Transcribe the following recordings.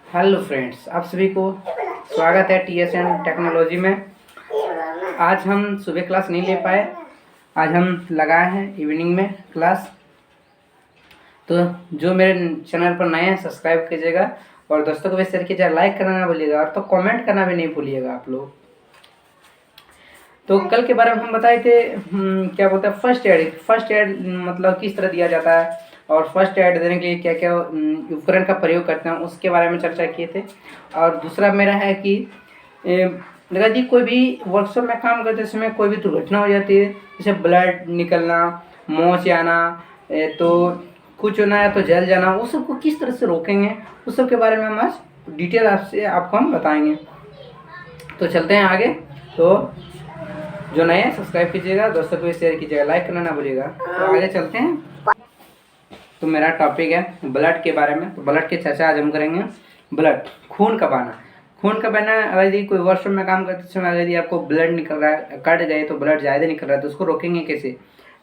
Hello friends, आप सभी को स्वागत है TSN टेक्नोलॉजी में। आज हम सुबह क्लास नहीं ले पाए, आज हम लगाए हैं इवनिंग में क्लास। तो जो मेरे चैनल पर नए हैं सब्सक्राइब कीजिएगा और दोस्तों को भी शेयर कीजिएगा, लाइक करना ना भूलिएगा और तो कमेंट करना भी नहीं भूलिएगा आप लोग। तो कल के बारे में हम बताए थे क्या बोलते हैं फर्स्ट एड मतलब किस तरह दिया जाता है और फर्स्ट एड देने के लिए क्या क्या उपकरण का प्रयोग करते हैं उसके बारे में चर्चा किए थे। और दूसरा मेरा है कि अगर जी कोई भी वर्कशॉप में काम करते समय कोई भी दुर्घटना हो जाती है, जैसे ब्लड निकलना, मोच आना, तो कुछ होना है तो जल जाना, उस सबको किस तरह से रोकेंगे उस सब के बारे में हम आज डिटेल आपको हम बताएंगे। तो चलते हैं आगे। तो जो नए हैं सब्सक्राइब कीजिएगा, दोस्तों को भी शेयर कीजिएगा, लाइक करना ना भूलिएगा। तो आगे चलते हैं। तो मेरा टॉपिक है ब्लड के बारे में। तो ब्लड की चर्चा आज हम करेंगे। ब्लड, खून का बहना। अगर यदि कोई वर्कशॉप में काम करते समय अगर यदि आपको ब्लड निकल रहा है, कट जाए तो ब्लड ज़्यादा निकल रहा है, तो उसको रोकेंगे कैसे?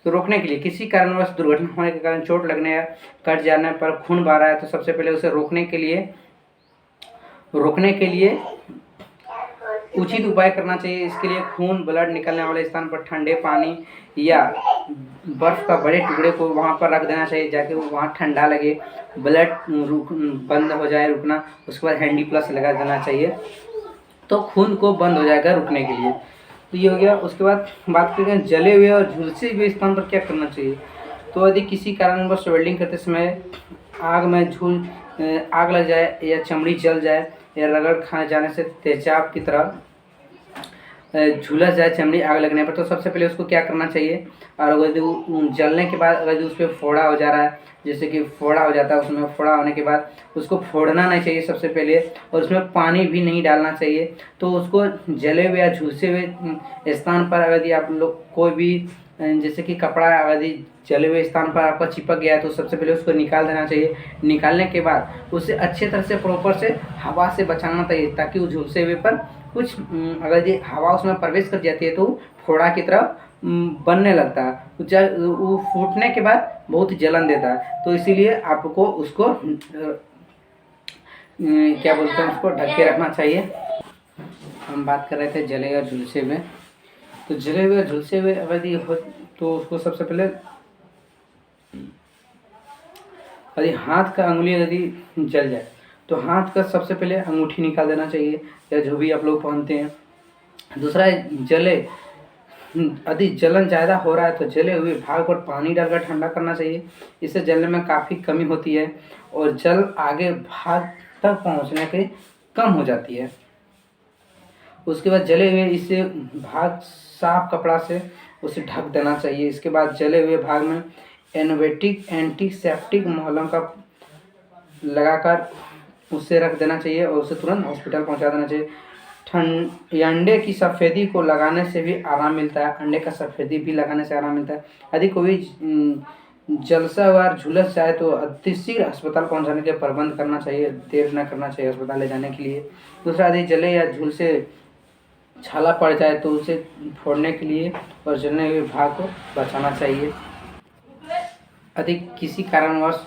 तो रोकने के लिए किसी कारणवश दुर्घटना होने के कारण चोट लगने या कट जाने पर खून बह रहा है, तो सबसे पहले उसे रोकने के लिए उचित उपाय करना चाहिए। इसके लिए ब्लड निकलने वाले स्थान पर ठंडे पानी या बर्फ का बड़े टुकड़े को वहाँ पर रख देना चाहिए, जाके वहाँ ठंडा लगे, ब्लड बंद हो जाए रुकना। उसके बाद हैंडी प्लस लगा देना चाहिए, तो खून को बंद हो जाएगा रुकने के लिए। तो ये हो गया। उसके बाद बात करते हैं जले हुए और झुलसे हुए स्थान पर क्या करना चाहिए। तो यदि किसी कारणवश वेल्डिंग करते समय आग लग जाए या चमड़ी जल जाए या रगड़ खाने जाने से तेजाब की तरह झुलस जाए चमड़ी आग लगने पर, तो सबसे पहले उसको क्या करना चाहिए। और अगर जलने के बाद अगर उस पर फोड़ा हो जा रहा है, जैसे कि फोड़ा हो जाता है, उसमें फोड़ा होने के बाद उसको फोड़ना नहीं चाहिए सबसे पहले, और उसमें पानी भी नहीं डालना चाहिए। तो उसको जले हुए या झुलसे हुए स्थान पर अगर आप लोग कोई भी जैसे कि कपड़ा अगर जले हुए स्थान पर आपका चिपक गया है, तो सबसे पहले उसको निकाल देना चाहिए। निकालने के बाद उसे अच्छे तरह से प्रॉपर से हवा से बचाना चाहिए, ताकि उस झुलसे हुए पर कुछ अगर ये हवा उसमें प्रवेश कर जाती है तो फोड़ा की तरह बनने लगता है। वो फूटने के बाद बहुत जलन देता है, तो इसीलिए आपको उसको क्या बोलते हैं, उसको ढक के रखना चाहिए। हम बात कर रहे थे जले या झुलसे हुए। तो जले हुए झुलसे हुए अगर ये हो तो उसको सबसे पहले यदि हाथ का अंगुली यदि जल जाए तो हाथ का सबसे पहले अंगूठी निकाल देना चाहिए, या जो भी आप लोग पहनते हैं। दूसरा जले यदि जलन ज़्यादा हो रहा है तो जले हुए भाग पर पानी डालकर ठंडा करना चाहिए। इससे जलने में काफ़ी कमी होती है और जल आगे भाग तक पहुंचने के कम हो जाती है। उसके बाद जले हुए इसे भाग साफ कपड़ा से उसे ढक देना चाहिए। इसके बाद जले हुए भाग में एंटीसेप्टिक मलहम का लगाकर उसे रख देना चाहिए और उसे तुरंत हॉस्पिटल पहुंचा देना चाहिए। अंडे की सफ़ेदी को लगाने से भी आराम मिलता है। अंडे का सफ़ेदी भी लगाने से आराम मिलता है। यदि कोई जलसा हुआ झुलस जाए तो अतिशीघ्र अस्पताल पहुंचाने के प्रबंध करना चाहिए, देर न करना चाहिए अस्पताल ले जाने के लिए। दूसरा, यदि जले या झुलसे छाला पड़ जाए तो उसे फोड़ने के लिए और जलने हुए भाग को बचाना चाहिए। यदि किसी कारणवश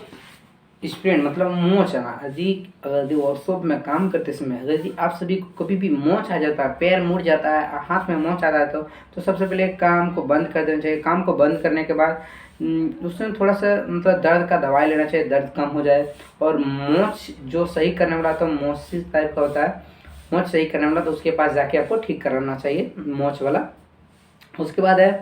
स्प्रेन मतलब मोच आना, यदि वर्कशॉप में काम करते समय यदि आप सभी को कभी भी मोच आ जाता है, पैर मुड़ जाता है, हाथ में मोच आता है, तो सबसे पहले काम को बंद कर देना चाहिए। काम को बंद करने के बाद उसमें थोड़ा सा मतलब दर्द का दवाई लेना चाहिए, दर्द कम हो जाए। और मोच जो सही करने वाला तो मोचिस टाइप का होता है, मोच सही करने वाला, तो उसके पास जाके आपको ठीक कराना चाहिए मोच वाला। उसके बाद है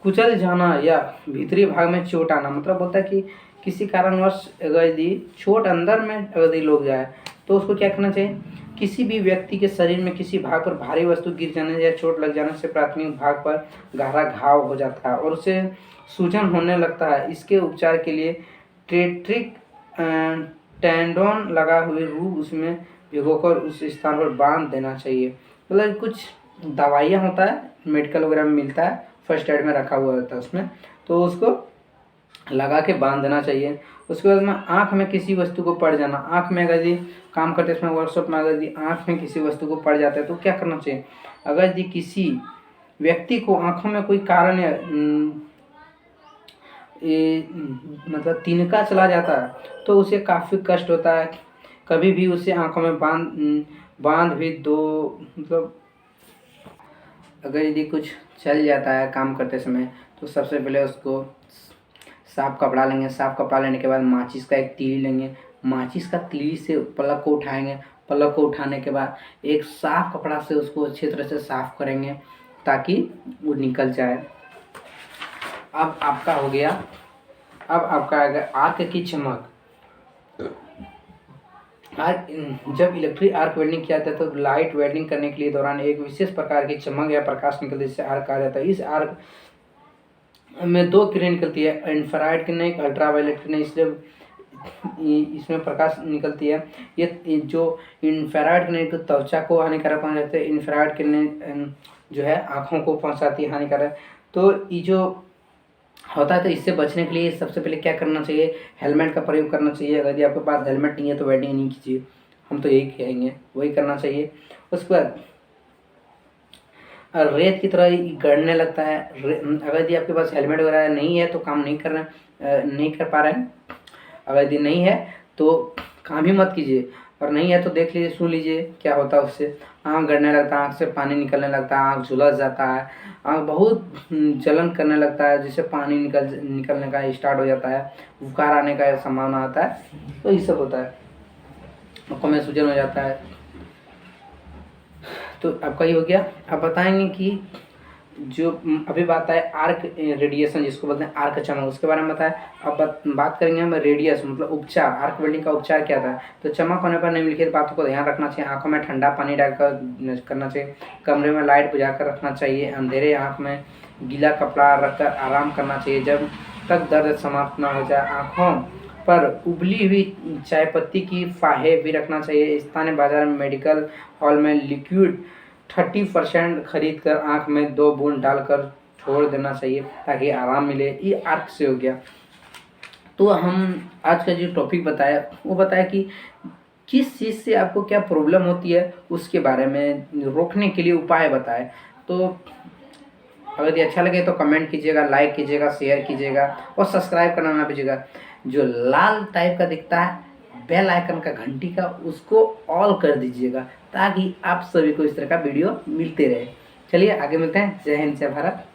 कुचल जाना या भीतरी भाग में चोट आना, मतलब बोलता है कि किसी कारणवश अगर यदि चोट अंदर में अगर यदि लोग जाए तो उसको क्या करना चाहिए। किसी भी व्यक्ति के शरीर में किसी भाग पर भारी वस्तु गिर जाने या चोट लग जाने से प्राथमिक भाग पर गहरा घाव हो जाता है और उसे सूजन होने लगता है। इसके उपचार के लिए टेट्रिक टेंडोन लगा हुए रूप उसमें भिगोकर उस स्थान पर बांध देना चाहिए। मतलब कुछ दवाइयाँ होता है, मेडिकल वगैरह में मिलता है, फर्स्ट एड में रखा हुआ होता है उसमें, तो उसको लगा के बांध देना चाहिए। उसके बाद में आँख में किसी वस्तु को पड़ जाना, आँख में अगर यदि काम करते समय वर्कशॉप में अगर यदि आँख में किसी वस्तु को पड़ जाता है तो क्या करना चाहिए। अगर यदि किसी व्यक्ति को आँखों में कोई कारण या मतलब तिनका चला जाता है तो उसे काफ़ी कष्ट होता है कभी भी उसे आँखों में बांध भी दो, मतलब अगर यदि कुछ चल जाता है काम करते समय तो सबसे पहले उसको साफ कपड़ा लेंगे। साफ कपड़ा लेने के बाद माचिस का एक तीली लेंगे। माचिस का तीली से पलक को उठाएंगे। पलक को उठाने के बाद एक साफ कपड़ा से उसको अच्छी तरह से साफ करेंगे ताकि वो निकल जाए। अब आपका हो गया। अब आपका आएगा आर्क की चमक। जब इलेक्ट्रिक आर्क वेल्डिंग किया जाता है तो लाइट वेल्डिंग करने के लिए दौरान एक विशेष प्रकार की चमक या प्रकाश निकलती है, जिसे आर्क कहा जाता है। इस आर्क में दो किरणें निकलती है, इंफ्रारेड किरणें, एक अल्ट्रावायलेट किरणें। इसलिए इसमें प्रकाश निकलती है। ये जो इंफ्रारेड किरणें तो त्वचा को हानिकारक पहुंचाते हैं, इंफ्रारेड किरणें जो है आँखों को पहुंचाती है हानिकारक। तो ये जो होता है तो इससे बचने के लिए सबसे पहले क्या करना चाहिए, हेलमेट का प्रयोग करना चाहिए। अगर आपके पास हेलमेट नहीं है तो वेल्डिंग नहीं कीजिए, हम तो यही कहेंगे, वही करना चाहिए। उसके बाद रेत की तरह गड़ने लगता है। अगर यदि आपके पास हेलमेट वगैरह नहीं है तो काम नहीं कर पा रहे हैं। अगर यदि नहीं है तो काम ही मत कीजिए, और नहीं है तो देख लीजिए, सुन लीजिए क्या होता है उससे। आँख गड़ने लगता है, आँख से पानी निकलने लगता है, आँख झुलस जाता है, आँख बहुत जलन करने लगता है, जिससे पानी निकलने का स्टार्ट हो जाता है, बुखार आने का संभावना आता है। तो ये सब होता है, आँखों में सूजन हो जाता है। तो आपका ये हो गया। अब बताएंगे कि जो अभी बात है आर्क रेडिएशन, जिसको बोलते हैं आर्क चमक, उसके बारे में बताया। अब बात करेंगे हम रेडियस, मतलब उपचार। आर्क वेल्डिंग का उपचार क्या था। तो चमक होने पर निम्नलिखित बातों को ध्यान रखना चाहिए। आंखों में ठंडा पानी डालकर करना चाहिए, कमरे में लाइट बुझाकर रखना चाहिए, अंधेरे आँख में गीला कपड़ा रखकर आराम करना चाहिए जब तक दर्द समाप्त ना हो जाए। आँखों पर उबली हुई चाय पत्ती की फाहे भी रखना चाहिए। स्थानीय बाजार में मेडिकल हॉल में लिक्विड 30% खरीद कर आँख में 2 बूंद डालकर छोड़ देना चाहिए ताकि आराम मिले। ये आर्क से हो गया। तो हम आज का जो टॉपिक बताया वो बताया कि किस चीज़ से आपको क्या प्रॉब्लम होती है, उसके बारे में रोकने के लिए उपाय बताए। तो अगर ये अच्छा लगे तो कमेंट कीजिएगा, लाइक कीजिएगा, शेयर कीजिएगा और सब्सक्राइब करना ना भूलिएगा। जो लाल टाइप का दिखता है बेल आइकन का, घंटी का, उसको ऑल कर दीजिएगा ताकि आप सभी को इस तरह का वीडियो मिलते रहे। चलिए आगे मिलते हैं। जय हिंद, जय भारत।